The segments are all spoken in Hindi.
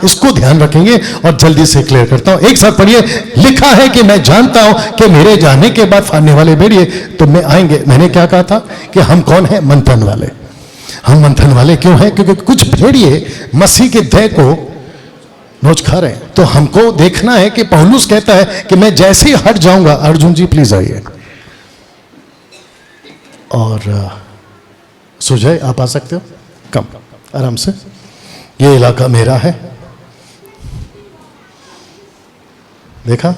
इसको ध्यान रखेंगे और जल्दी से क्लियर करता हूं। एक साथ पढ़िए। लिखा है कि मैं जानता हूं कि मेरे जाने के बाद फाड़ने वाले भेड़िए तुम में आएंगे। मैंने क्या कहा था कि हम कौन है? मंथन वाले। हम मंथन वाले क्यों हैं? क्योंकि कुछ भेड़िए मसीह के देह को नोच खा रहे हैं। तो हमको देखना है कि पौलुस कहता है कि मैं जैसे ही हट जाऊंगा, अर्जुन जी प्लीज आइए, और सुजय आप आ सकते हो, कम आराम से, ये इलाका मेरा है। देखा,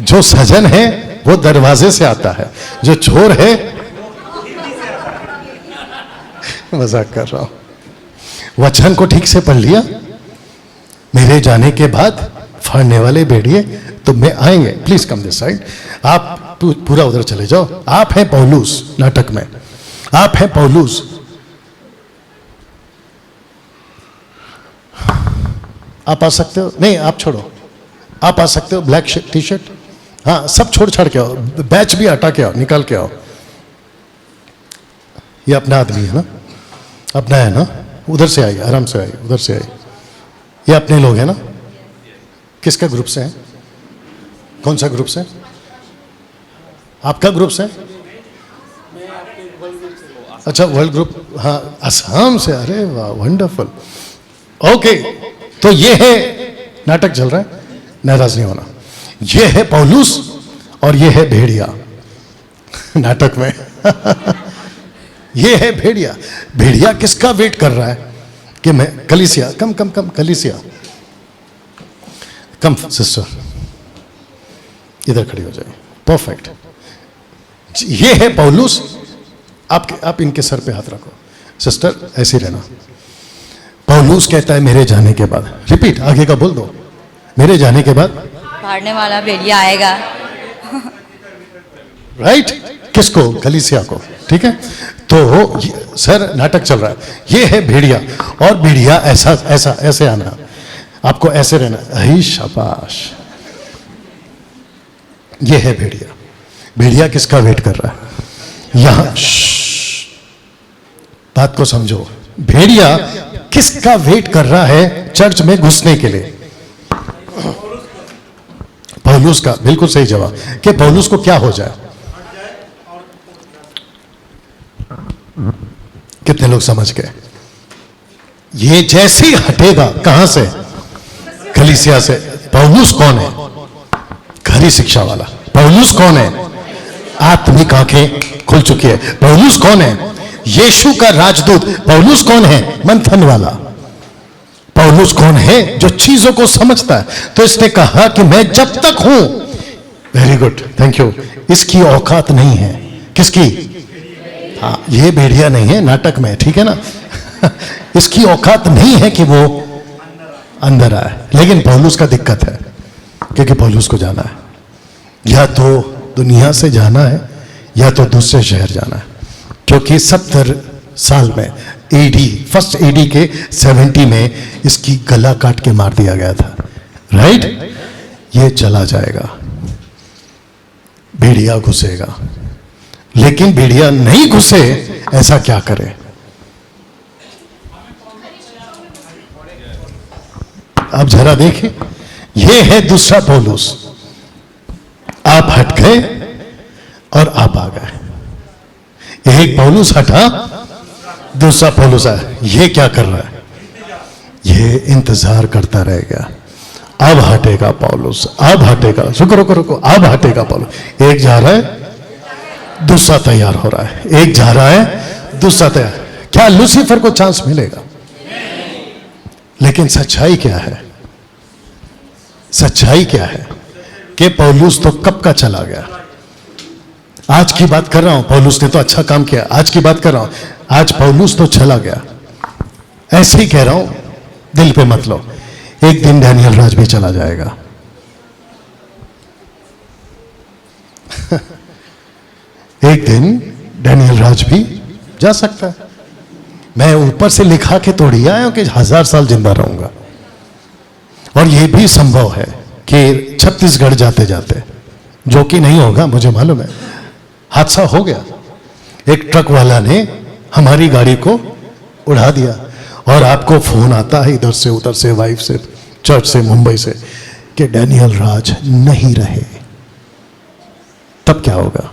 जो सजन है वो दरवाजे से आता है, जो चोर है, मजाक कर रहा हूं। वचन को ठीक से पढ़ लिया। मेरे जाने के बाद फाड़ने वाले भेड़िए तुम में आएंगे। Please come this side. आप पूरा उधर चले जाओ। आप हैं पौलुस नाटक में, आप हैं पौलुस। आप आ सकते हो? नहीं आप छोड़ो, आप आ सकते हो। ब्लैक टी शर्ट, हाँ सब छोड़ छाड़ के आओ, बैच भी हटा के आओ, निकाल के आओ। ये अपना आदमी है ना, अपना है ना, उधर से आइए, आराम से आइए, उधर से आइए। ये अपने लोग हैं ना? किसका ग्रुप से हैं? कौन सा ग्रुप से? आपका ग्रुप से? अच्छा वर्ल्ड ग्रुप, हाँ असम से। अरे वाह वंडरफुल। ओके, तो ये है, नाटक चल रहा है, नाराज नहीं होना। ये है पौलुस और ये है भेड़िया नाटक में ये है भेड़िया। भेड़िया किसका वेट कर रहा है कि मैं, कलीसिया, कम कम कम, कलीसिया कम, सिस्टर इधर खड़ी हो जाए, परफेक्ट। ये है पौलुस। आप इनके सर पे हाथ रखो, सिस्टर ऐसे रहना। पौलुस कहता है मेरे जाने के बाद, रिपीट आगे का बोल दो, मेरे जाने के बाद फाड़ने वाला भेड़िया आएगा। राइट, किसको? कलीसिया को, ठीक है। तो सर नाटक चल रहा है, ये है भेड़िया, और भेड़िया ऐसा ऐसा ऐसे आना, आपको ऐसे रहना। ही शाबाश, ये है भेड़िया। भेड़िया किसका वेट कर रहा है? यहां बात को समझो। भेड़िया किसका वेट कर रहा है चर्च में घुसने के लिए? पौलुस का। बिल्कुल सही जवाब, कि पौलुस को क्या हो जाए। कितने लोग समझ गए? ये जैसे ही हटेगा, कहां से? कलीसिया से। पौलुस कौन है? खरी शिक्षा वाला। पौलुस कौन है? आत्मिक आंखें खुल चुकी है। पौलुस कौन है? यीशु का राजदूत। पौलुस कौन है? मंथन वाला। पौलुस कौन है? जो चीजों को समझता है। तो इसने कहा कि मैं जब तक हूं, वेरी गुड, थैंक यू, इसकी औकात नहीं है। किसकी? हाँ, ये भेड़िया नहीं है नाटक में, ठीक है ना इसकी औकात नहीं है कि वो अंदर आए। लेकिन पौलुस का दिक्कत है, क्योंकि पौलुस को जाना है, या तो दुनिया से जाना है या तो दूसरे शहर जाना है। क्योंकि 70 साल में एडी, फर्स्ट एडी के 70 में इसकी गला काट के मार दिया गया था। राइट, ये चला जाएगा, भेड़िया घुसेगा। लेकिन भेड़िया नहीं घुसे, ऐसा क्या करे? आप जरा देखिए, ये है दूसरा पौलुस। आप हट गए और आप आ गए। एक पौलुस हटा, दूसरा पौलुस आया। ये क्या कर रहा है? ये इंतजार करता रहेगा, अब हटेगा पौलुस, अब हटेगा। रुको रुको, अब हटेगा पौलुस। एक जा रहा है, दूसरा तैयार हो रहा है। एक जा रहा है, दूसरा तैयार। क्या लूसीफर को चांस मिलेगा? लेकिन सच्चाई क्या है? सच्चाई क्या है कि पौलुस तो कब का चला गया। आज की बात कर रहा हूं, पौलुस ने तो अच्छा काम किया। आज की बात कर रहा हूं, आज पौलुस तो चला गया। ऐसे ही कह रहा हूं, दिल पे मत लो। एक दिन डैनियल राज भी चला जाएगा एक दिन डैनियल राज भी जा सकता है। मैं ऊपर से लिखा के थोड़ी आया हूं कि 1000 साल जिंदा रहूंगा। और यह भी संभव है कि छत्तीसगढ़ जाते जाते, जो कि नहीं होगा मुझे मालूम है, हादसा हो गया। एक ट्रक वाला ने हमारी गाड़ी को उड़ा दिया और आपको फोन आता है इधर से उधर से, वाइफ से, चर्च से, मुंबई से, कि डैनियल राज नहीं रहे, तब क्या होगा?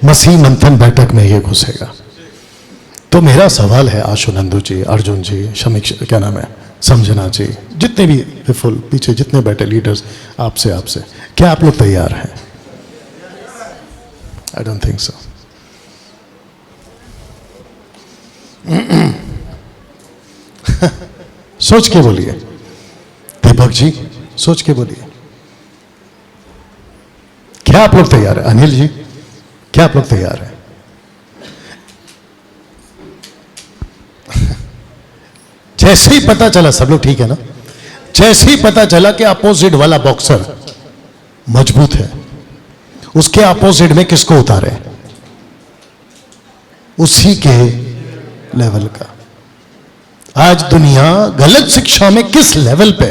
मसीह मंथन बैठक में ये घुसेगा। तो मेरा सवाल है आशु नंदू जी, अर्जुन जी, शमीक, क्या नाम है, समझना जी, जितने भी विफुल पीछे जितने बैठे लीडर्स, आपसे क्या आप लोग तैयार हैं? I don't think so. सोच के बोलिए दीपक जी, सोच के बोलिए, क्या आप लोग तैयार हैं? अनिल जी, क्या आप लोग तैयार हैं? जैसे ही पता चला, सब लोग ठीक है ना, जैसे ही पता चला कि अपोजिट वाला बॉक्सर मजबूत है, उसके अपोजिट में किसको उतारे? उसी के लेवल का। आज दुनिया गलत शिक्षा में किस लेवल पे,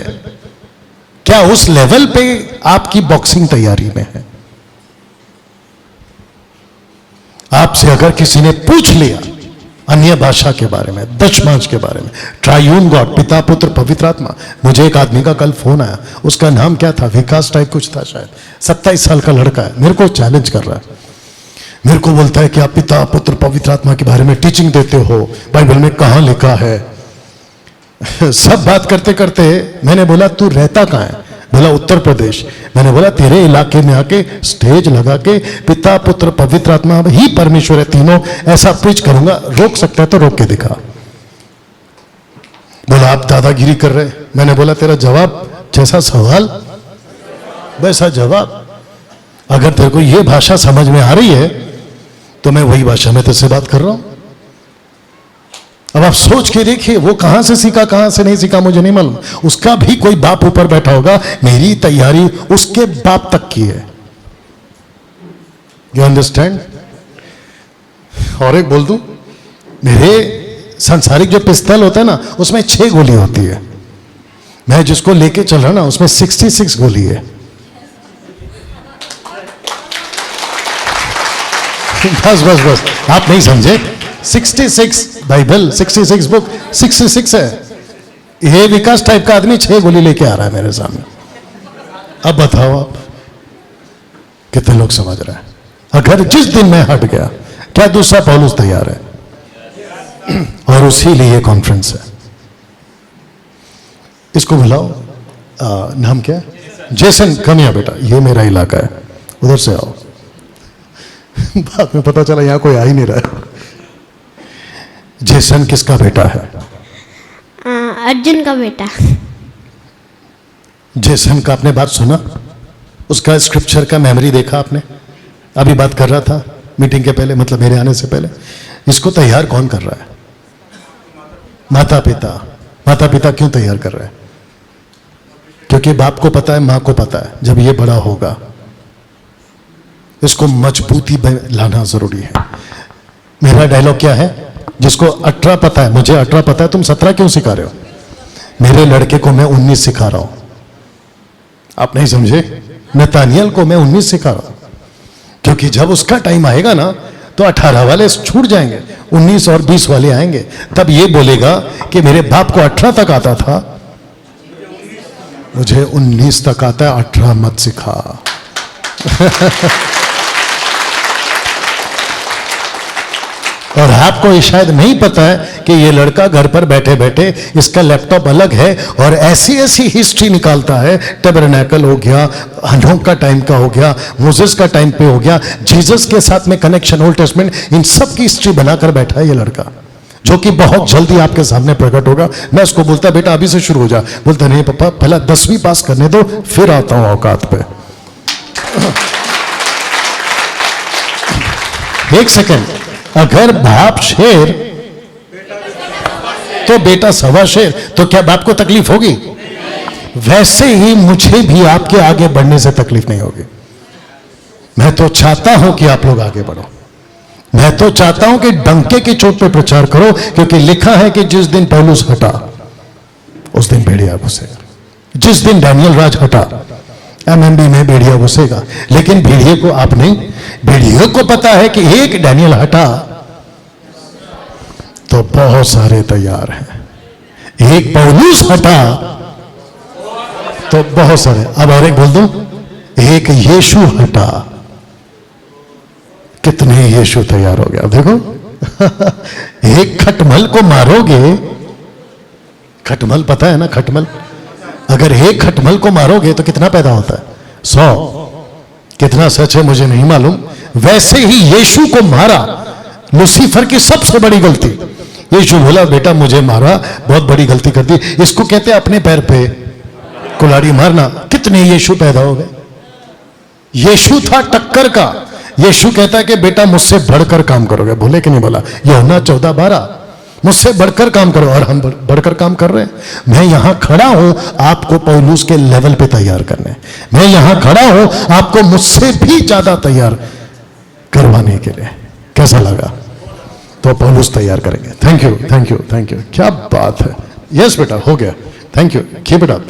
क्या उस लेवल पे आपकी बॉक्सिंग तैयारी में है? आपसे अगर किसी ने पूछ लिया अन्य भाषा के बारे में, दशमांश के बारे में, ट्रायून गॉड, पिता पुत्र पवित्र आत्मा, मुझे एक आदमी का कल फोन आया, उसका नाम क्या था, विकास टाइप कुछ था शायद, 27 साल का लड़का है, मेरे को चैलेंज कर रहा है, मेरे को बोलता है कि आप पिता पुत्र पवित्र आत्मा के बारे में टीचिंग देते हो, बाइबल में कहां लिखा है? सब बात करते करते मैंने बोला तू रहता कहां है? बोला उत्तर प्रदेश। मैंने बोला तेरे इलाके में आके स्टेज लगा के पिता पुत्र पवित्र आत्मा ही परमेश्वर है तीनों, ऐसा प्रीच करूंगा, रोक सकता है तो रोक के दिखा। बोला आप दादागिरी कर रहे। मैंने बोला तेरा जवाब जैसा सवाल वैसा जवाब, अगर तेरे को यह भाषा समझ में आ रही है तो मैं वही भाषा में तुझसे बात कर रहा हूं। अब आप सोच के देखिए वो कहां से सीखा कहां से नहीं सीखा मुझे नहीं मालूम, उसका भी कोई बाप ऊपर बैठा होगा, मेरी तैयारी उसके बाप तक की है। You understand? और एक बोल दूं, मेरे सांसारिक जो पिस्तौल होता है ना उसमें 6 गोली होती है, मैं जिसको लेके चल रहा ना उसमें 66 गोली है। बस बस बस, आप नहीं समझे, 66 बाइबल, 66 बुक, 66 है। ये विकास टाइप का आदमी 6 गोली लेके आ रहा है मेरे सामने। अब बताओ आप कितने लोग समझ रहे हैं? अगर जिस दिन मैं हट गया, क्या दूसरा पौलुस तैयार है? और उसी लिए कॉन्फ्रेंस है। इसको बुलाओ, नाम क्या है? जेसन, कम यहाँ बेटा, ये मेरा इलाका है, उधर से आओ। बाद में पता चला यहां कोई आ ही नहीं रहा है। जेसन किसका बेटा है? अर्जुन का बेटा। जेसन का आपने बात सुना, उसका स्क्रिप्चर का मेमोरी देखा आपने? अभी बात कर रहा था मीटिंग के पहले, मतलब मेरे आने से पहले। इसको तैयार कौन कर रहा है? माता पिता। माता पिता क्यों तैयार कर रहे हैं? क्योंकि बाप को पता है, मां को पता है, जब ये बड़ा होगा इसको मजबूती में लाना जरूरी है। मेरा डायलॉग क्या है? जिसको 18 पता है, मुझे 18 पता है, तुम 17 क्यों सिखा रहे हो? मेरे लड़के को मैं 19 सिखा रहा हूं। आप नहीं समझे? नतानियल को मैं 19 सिखा रहा हूं, क्योंकि जब उसका टाइम आएगा ना तो 18 वाले छूट जाएंगे, 19 और 20 वाले आएंगे। तब ये बोलेगा कि मेरे बाप को 18 तक आता था, मुझे 19 तक आता है, 18 मत सिखा। और आपको ये शायद नहीं पता है कि ये लड़का घर पर बैठे बैठे इसका लैपटॉप अलग है और ऐसी ऐसी हिस्ट्री निकालता है। टैबरनैकल हो गया, हनोक का टाइम का हो गया, मोसेस का टाइम पे हो गया, जीसस के साथ में कनेक्शन, ओल्ड टेस्टमेंट, इन सब की हिस्ट्री बनाकर बैठा है ये लड़का, जो कि बहुत जल्दी आपके सामने प्रकट होगा। मैं उसको बोलता बेटा अभी से शुरू हो जा, बोलता नहीं पापा पहला 10वीं पास करने दो फिर आता हूं औकात पे। एक सेकेंड, अगर बाप शेर तो बेटा सवा शेर, तो क्या बाप को तकलीफ होगी? वैसे ही मुझे भी आपके आगे बढ़ने से तकलीफ नहीं होगी। मैं तो चाहता हूं कि आप लोग आगे बढ़ो, मैं तो चाहता हूं कि डंके की चोट पे प्रचार करो, क्योंकि लिखा है कि जिस दिन पौलुस हटा उस दिन भेड़िया घुसेगा। जिस दिन डैनियल राज हटा एमएमबी में भेड़िया घुसेगा। लेकिन भेड़िए को आप नहीं, भेड़िए को पता है कि एक डैनियल हटा तो बहुत सारे तैयार हैं। एक पौलुस हटा तो बहुत सारे। अब और एक बोल दो, एक यीशु हटा, कितने यीशु तैयार हो गया। अब देखो एक खटमल को मारोगे, खटमल पता है ना, खटमल, अगर एक खटमल को मारोगे तो कितना पैदा होता है? 100। कितना सच है मुझे नहीं मालूम। वैसे ही यीशु को मारा, लूसीफर की सबसे बड़ी गलती। यीशु बोला बेटा मुझे मारा, बहुत बड़ी गलती कर दी। इसको कहते हैं अपने पैर पे कुल्हाड़ी मारना। कितने यीशु पैदा हो गए। यीशु था टक्कर का। यीशु कहता है कि बेटा मुझसे बढ़कर काम करोगे। बोले कि नहीं बोला? यूहन्ना 14:12, मुझसे बढ़कर काम करो। और हम बढ़कर काम कर रहे हैं। मैं यहां खड़ा हूं आपको पौलुस के लेवल पे तैयार करने। मैं यहां खड़ा हूं आपको मुझसे भी ज्यादा तैयार करवाने के लिए। कैसा लगा? तो पौलुस तैयार करेंगे। Thank you, thank you, thank you. क्या बात है। यस बेटा, हो गया। Thank you, keep it up.